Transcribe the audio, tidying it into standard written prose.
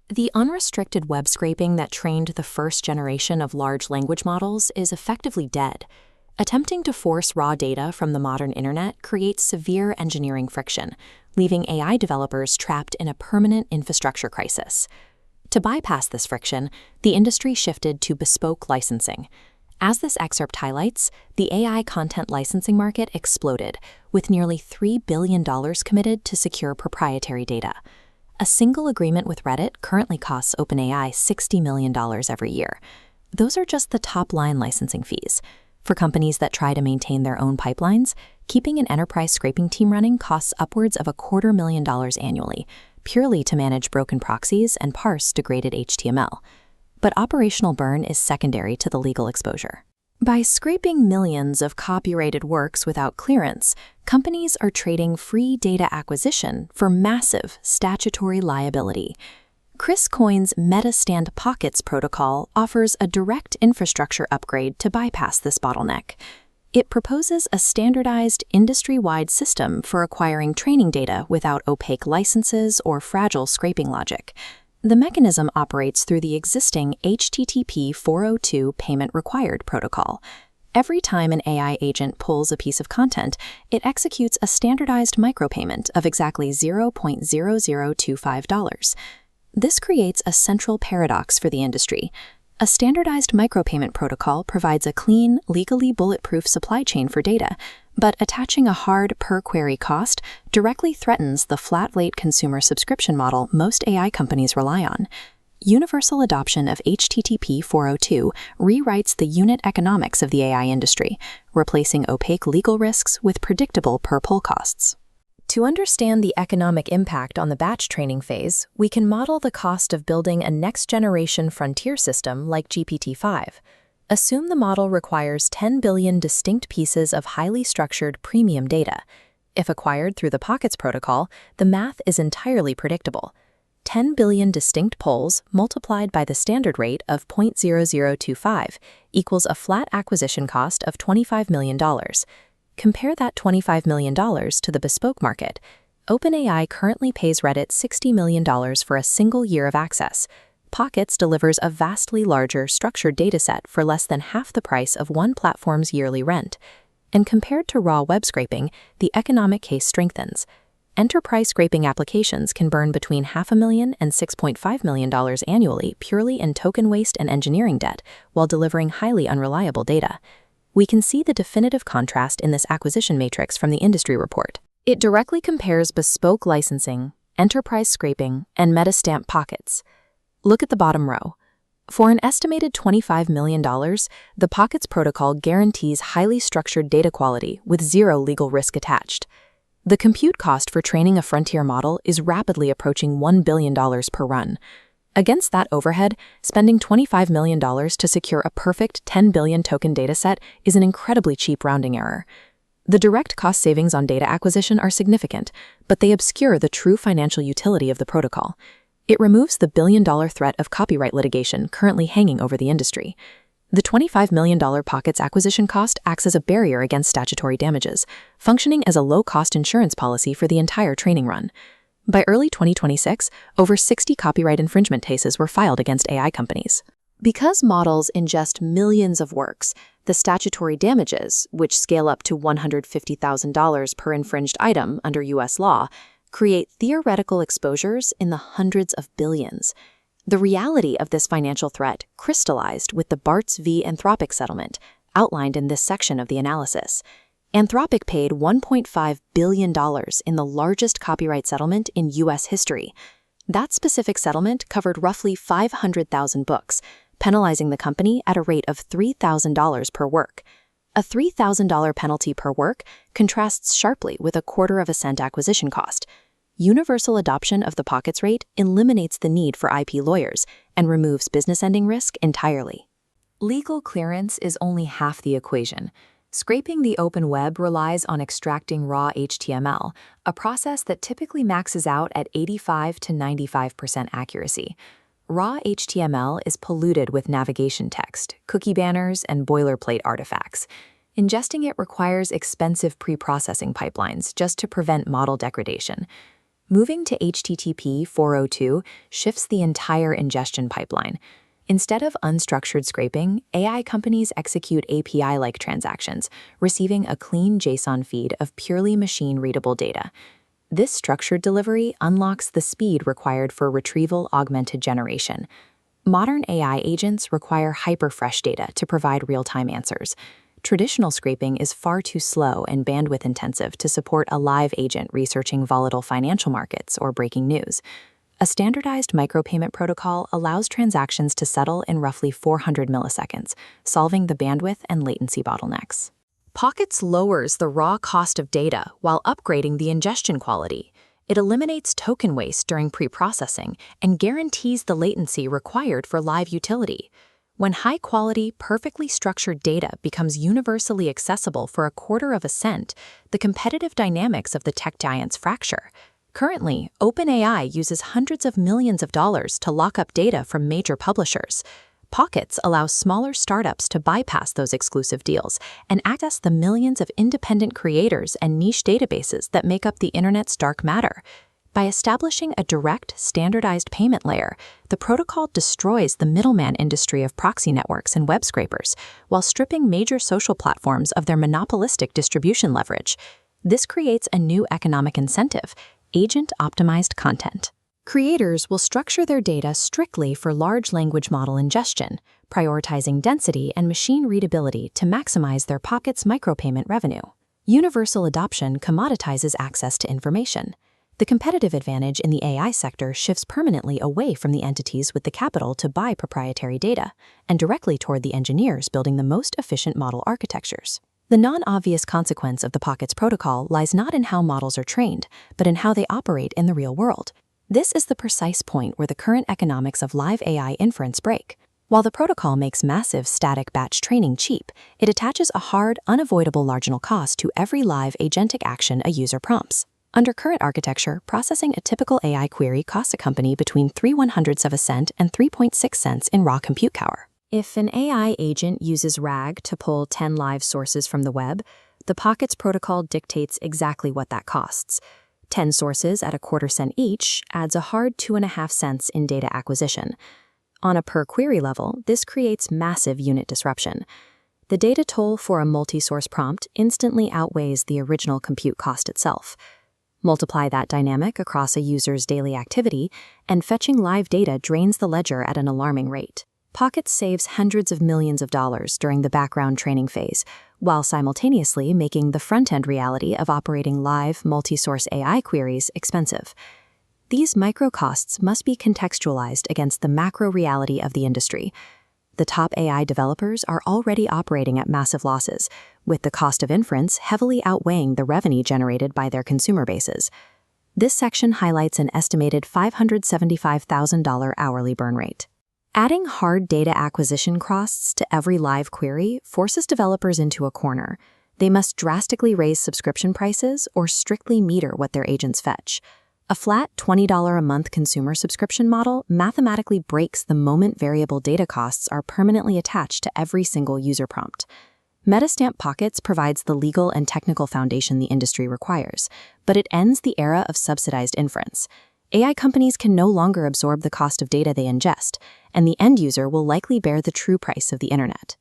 The unrestricted web scraping that trained the first generation of large language models is effectively dead. Attempting to force raw data from the modern internet creates severe engineering friction, leaving AI developers trapped in a permanent infrastructure crisis. To bypass this friction, the industry shifted to bespoke licensing. As this excerpt highlights, the AI content licensing market exploded, with nearly $3 billion committed to secure proprietary data. A single agreement with Reddit currently costs OpenAI $60 million every year. Those are just the top-line licensing fees. For companies that try to maintain their own pipelines, keeping an enterprise scraping team running costs upwards of $250,000 annually, purely to manage broken proxies and parse degraded HTML. But operational burn is secondary to the legal exposure. By scraping millions of copyrighted works without clearance, companies are trading free data acquisition for massive statutory liability. Chris Coyne's MetaStand Pockets protocol offers a direct infrastructure upgrade to bypass this bottleneck. It proposes a standardized, industry-wide system for acquiring training data without opaque licenses or fragile scraping logic. The mechanism operates through the existing HTTP 402 payment required protocol. Every time an AI agent pulls a piece of content, it executes a standardized micropayment of exactly $0.0025. This creates a central paradox for the industry. A standardized micropayment protocol provides a clean, legally bulletproof supply chain for data, but attaching a hard per-query cost directly threatens the flat-rate consumer subscription model most AI companies rely on. Universal adoption of HTTP 402 rewrites the unit economics of the AI industry, replacing opaque legal risks with predictable per-pull costs. To understand the economic impact on the batch training phase, we can model the cost of building a next-generation frontier system like GPT-5. Assume the model requires 10 billion distinct pieces of highly structured premium data. If acquired through the Pockets protocol, the math is entirely predictable. 10 billion distinct polls multiplied by the standard rate of 0.0025 equals a flat acquisition cost of $25 million. Compare that $25 million to the bespoke market. OpenAI currently pays Reddit $60 million for a single year of access. Pockets delivers a vastly larger, structured dataset for less than half the price of one platform's yearly rent. And compared to raw web scraping, the economic case strengthens. Enterprise scraping applications can burn between $500,000 and $6.5 million annually purely in token waste and engineering debt, while delivering highly unreliable data. We can see the definitive contrast in this acquisition matrix from the industry report. It directly compares bespoke licensing, enterprise scraping, and MetaStamp Pockets. Look at the bottom row. For an estimated $25 million, the Pockets protocol guarantees highly structured data quality with zero legal risk attached. The compute cost for training a frontier model is rapidly approaching $1 billion per run. Against that overhead, spending $25 million to secure a perfect 10 billion token dataset is an incredibly cheap rounding error. The direct cost savings on data acquisition are significant, but they obscure the true financial utility of the protocol. It removes the billion-dollar threat of copyright litigation currently hanging over the industry. The $25 million Pockets acquisition cost acts as a barrier against statutory damages, functioning as a low-cost insurance policy for the entire training run. By early 2026, over 60 copyright infringement cases were filed against AI companies. Because models ingest millions of works, the statutory damages, which scale up to $150,000 per infringed item under U.S. law, create theoretical exposures in the hundreds of billions. The reality of this financial threat crystallized with the Bartz v. Anthropic settlement, outlined in this section of the analysis. Anthropic paid $1.5 billion in the largest copyright settlement in U.S. history. That specific settlement covered roughly 500,000 books, penalizing the company at a rate of $3,000 per work. A $3,000 penalty per work contrasts sharply with a $0.25 acquisition cost. Universal adoption of the Pockets rate eliminates the need for IP lawyers and removes business ending risk entirely. Legal clearance is only half the equation. Scraping the open web relies on extracting raw HTML, a process that typically maxes out at 85 to 95% accuracy. Raw HTML is polluted with navigation text, cookie banners, and boilerplate artifacts. Ingesting it requires expensive pre-processing pipelines just to prevent model degradation. Moving to HTTP 402 shifts the entire ingestion pipeline. Instead of unstructured scraping, AI companies execute API-like transactions, receiving a clean JSON feed of purely machine-readable data. This structured delivery unlocks the speed required for retrieval-augmented generation. Modern AI agents require hyper-fresh data to provide real-time answers. Traditional scraping is far too slow and bandwidth-intensive to support a live agent researching volatile financial markets or breaking news. A standardized micropayment protocol allows transactions to settle in roughly 400 milliseconds, solving the bandwidth and latency bottlenecks. Pockets lowers the raw cost of data while upgrading the ingestion quality. It eliminates token waste during pre-processing and guarantees the latency required for live utility. When high-quality, perfectly structured data becomes universally accessible for a quarter of a cent, the competitive dynamics of the tech giants fracture. Currently, OpenAI uses hundreds of millions of dollars to lock up data from major publishers. Pockets allows smaller startups to bypass those exclusive deals and access the millions of independent creators and niche databases that make up the internet's dark matter. By establishing a direct, standardized payment layer, the protocol destroys the middleman industry of proxy networks and web scrapers, while stripping major social platforms of their monopolistic distribution leverage. This creates a new economic incentive: agent-optimized content. Creators will structure their data strictly for large language model ingestion, prioritizing density and machine readability to maximize their Pocket's micropayment revenue. Universal adoption commoditizes access to information. The competitive advantage in the AI sector shifts permanently away from the entities with the capital to buy proprietary data, and directly toward the engineers building the most efficient model architectures. The non-obvious consequence of the Pockets protocol lies not in how models are trained, but in how they operate in the real world. This is the precise point where the current economics of live AI inference break. While the protocol makes massive static batch training cheap, it attaches a hard, unavoidable marginal cost to every live agentic action a user prompts. Under current architecture, processing a typical AI query costs a company between 0.03 of a cent and 3.6 cents in raw compute power. If an AI agent uses RAG to pull 10 live sources from the web, the Pockets protocol dictates exactly what that costs. 10 sources at a quarter cent each adds a hard 2.5 cents in data acquisition. On a per-query level, this creates massive unit disruption. The data toll for a multi-source prompt instantly outweighs the original compute cost itself. Multiply that dynamic across a user's daily activity, and fetching live data drains the ledger at an alarming rate. Pockets saves hundreds of millions of dollars during the background training phase, while simultaneously making the front-end reality of operating live, multi-source AI queries expensive. These micro costs must be contextualized against the macro reality of the industry. The top AI developers are already operating at massive losses, with the cost of inference heavily outweighing the revenue generated by their consumer bases. This section highlights an estimated $575,000 hourly burn rate. Adding hard data acquisition costs to every live query forces developers into a corner. They must drastically raise subscription prices or strictly meter what their agents fetch. A flat $20 a month consumer subscription model mathematically breaks the moment variable data costs are permanently attached to every single user prompt. Metastamp Pockets provides the legal and technical foundation the industry requires, but it ends the era of subsidized inference. AI companies can no longer absorb the cost of data they ingest, and the end user will likely bear the true price of the internet.